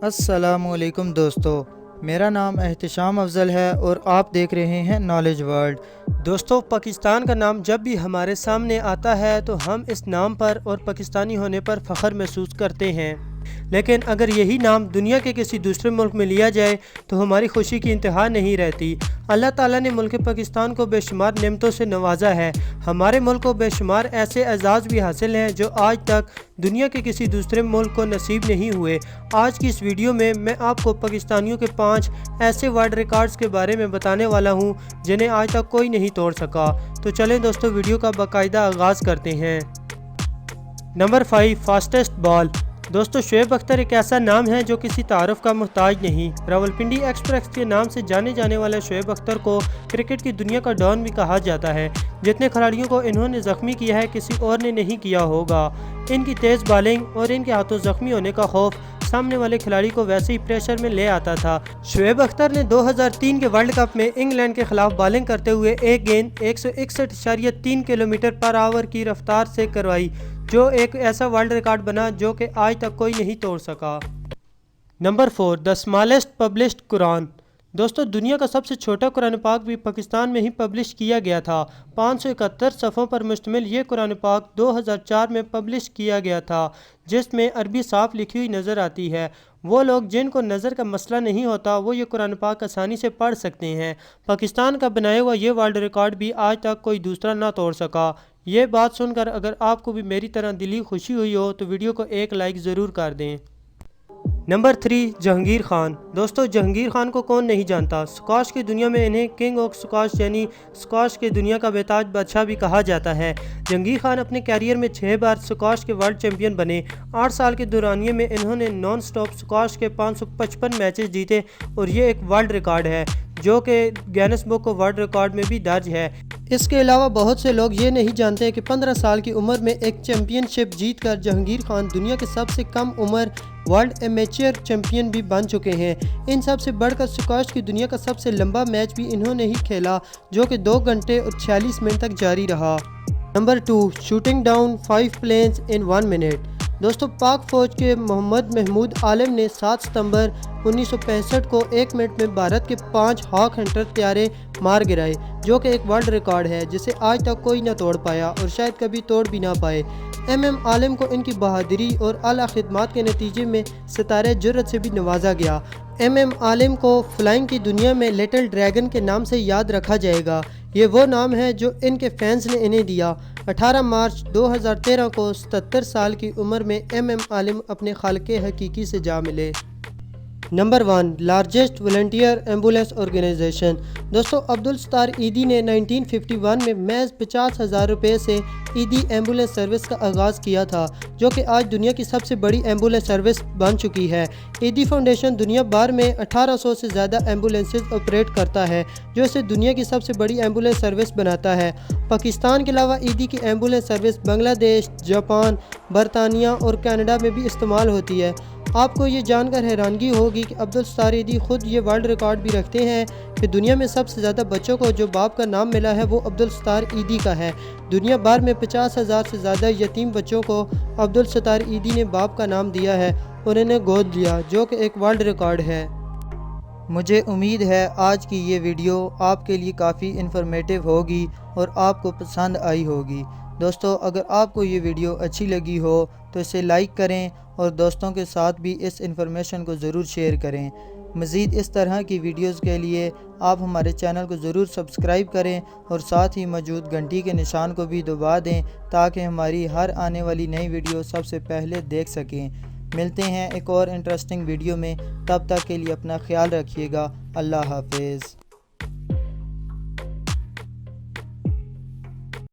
अस्सलामुअलैकुम दोस्तों, मेरा नाम एहतिशाम अफजल है और आप देख रहे हैं नॉलेज वर्ल्ड। दोस्तों, पाकिस्तान का नाम जब भी हमारे सामने आता है तो हम इस नाम पर और पाकिस्तानी होने पर फ़ख्र महसूस करते हैं। लेकिन अगर यही नाम दुनिया के किसी दूसरे मुल्क में लिया जाए तो हमारी खुशी की इंतहा नहीं रहती। अल्लाह ताला ने मुल्क पाकिस्तान को बेशुमार नेमतों से नवाजा है। हमारे मुल्क को बेशुमार ऐसे एजाज़ भी हासिल हैं जो आज तक दुनिया के किसी दूसरे मुल्क को नसीब नहीं हुए। आज की इस वीडियो में मैं आपको पाकिस्तानियों के 5 ऐसे वर्ल्ड रिकॉर्ड्स के बारे में बताने वाला हूँ जिन्हें आज तक कोई नहीं तोड़ सका। तो चलें दोस्तों, वीडियो का बाकायदा आगाज़ करते हैं। Number 5, fastest ball. दोस्तों, शुएब अख्तर एक ऐसा नाम है जो किसी तारुफ का मोहताज नहीं। रावलपिंडी एक्सप्रेस के नाम से जाने जाने वाले शुएब अख्तर को क्रिकेट की दुनिया का डॉन भी कहा जाता है। जितने खिलाड़ियों को इन्होंने ज़ख्मी किया है किसी और ने नहीं किया होगा। इनकी तेज़ बॉलिंग और इनके हाथों ज़ख्मी होने का खौफ सामने वाले खिलाड़ी को वैसे ही प्रेशर में ले आता था। शुएब अख्तर ने 2003 के वर्ल्ड कप में इंग्लैंड के खिलाफ बॉलिंग करते हुए एक गेंद 161.3 किलोमीटर पर आवर की रफ्तार से करवाई, जो एक ऐसा वर्ल्ड रिकॉर्ड बना जो कि आज तक कोई नहीं तोड़ सका। Number 4, the smallest published Quran. दोस्तों, दुनिया का सबसे छोटा कुरान पाक भी पाकिस्तान में ही पब्लिश किया गया था। 571 सफ़ों पर मुश्तमिल ये कुरान पाक 2004 में पब्लिश किया गया था, जिसमें अरबी साफ लिखी हुई नज़र आती है। वो लोग जिनको नज़र का मसला नहीं होता वो ये कुरान पाक आसानी से पढ़ सकते हैं। पाकिस्तान का बनाया हुआ ये वर्ल्ड रिकॉर्ड भी आज तक कोई दूसरा ना तोड़ सका। ये बात सुनकर अगर आपको भी मेरी तरह दिली खुशी हुई हो तो वीडियो को एक लाइक ज़रूर कर दें। नंबर 3, जहांगीर खान। दोस्तों, जहांगीर खान को कौन नहीं जानता। स्क्वाश की दुनिया में इन्हें किंग ऑफ स्क्वाश यानी स्क्वाश की दुनिया का बेताज बादशाह भी कहा जाता है। जहांगीर खान अपने कैरियर में 6 बार स्क्वाश के वर्ल्ड चैंपियन बने। 8 साल के दौरानिए में इन्होंने नॉन स्टॉप स्क्वाश के 555 मैचेस जीते और ये एक वर्ल्ड रिकॉर्ड है जो कि Guinness book of world record में भी दर्ज है। इसके अलावा बहुत से लोग ये नहीं जानते कि 15 साल की उम्र में एक चैंपियनशिप जीतकर जहांगीर खान दुनिया के सबसे कम उम्र वर्ल्ड एमेच्योर चैंपियन भी बन चुके हैं। इन सब से बढ़कर स्क्वाश की दुनिया का सबसे लंबा मैच भी इन्होंने ही खेला, जो कि 2 घंटे और 46 मिनट तक जारी रहा। नंबर 2, शूटिंग डाउन 5 प्लेन्स इन 1 मिनट। दोस्तों, पाक फौज के मोहम्मद महमूद आलम ने 7 सितंबर 1965 को 1 मिनट में भारत के 5 हॉक हंटर त्यारे मार गिराए, जो कि एक वर्ल्ड रिकॉर्ड है जिसे आज तक कोई ना तोड़ पाया और शायद कभी तोड़ भी ना पाए। एम आलम को इनकी बहादुरी और आला खिदमत के नतीजे में सितारे जुर्रत से भी नवाजा गया। एम आलम को फ्लाइंग की दुनिया में लिटिल ड्रैगन के नाम से याद रखा जाएगा। ये वो नाम है जो इनके फैंस ने इन्हें दिया। 18 मार्च 2013 को 77 साल की उम्र में एम आलिम अपने खालिक हकीकी से जा मिले। Number 1, largest volunteer ambulance organisation. दोस्तों, अब्दुल सत्तार ईदी ने 1951 में महज 50,000 रुपये से ईदी एम्बुलेंस सर्विस का आगाज़ किया था, जो कि आज दुनिया की सबसे बड़ी एम्बुलेंस सर्विस बन चुकी है। ईदी फाउंडेशन दुनिया भर में 1800 से ज़्यादा एम्बुलेंसेज ऑपरेट करता है, जो इसे दुनिया की सबसे बड़ी एम्बुलेंस सर्विस बनाता है। पाकिस्तान के अलावा ईदी की एम्बुलेंस सर्विस बांग्लादेश, जापान, बरतानिया और कनाडा में भी इस्तेमाल होती है। आपको ये जानकर हैरानगी होगी कि अब्दुल सत्तार ईदी खुद ये वर्ल्ड रिकॉर्ड भी रखते हैं कि दुनिया में सबसे ज़्यादा बच्चों को जो बाप का नाम मिला है वो अब्दुल सत्तार ईदी का है। दुनिया भर में 50,000 से ज़्यादा यतीम बच्चों को अब्दुल सत्तार ईदी ने बाप का नाम दिया है और इन्हें गोद लिया, जो कि एक वर्ल्ड रिकॉर्ड है। मुझे उम्मीद है आज की ये वीडियो आपके लिए काफ़ी इन्फॉर्मेटिव होगी और आपको पसंद आई होगी। दोस्तों, अगर आपको ये वीडियो अच्छी लगी हो तो इसे लाइक करें और दोस्तों के साथ भी इस इन्फॉर्मेशन को ज़रूर शेयर करें। मज़ीद इस तरह की वीडियोस के लिए आप हमारे चैनल को ज़रूर सब्सक्राइब करें और साथ ही मौजूद घंटी के निशान को भी दबा दें ताकि हमारी हर आने वाली नई वीडियो सबसे पहले देख सकें। मिलते हैं एक और इंटरेस्टिंग वीडियो में, तब तक के लिए अपना ख्याल रखिएगा। अल्लाह हाफिज़।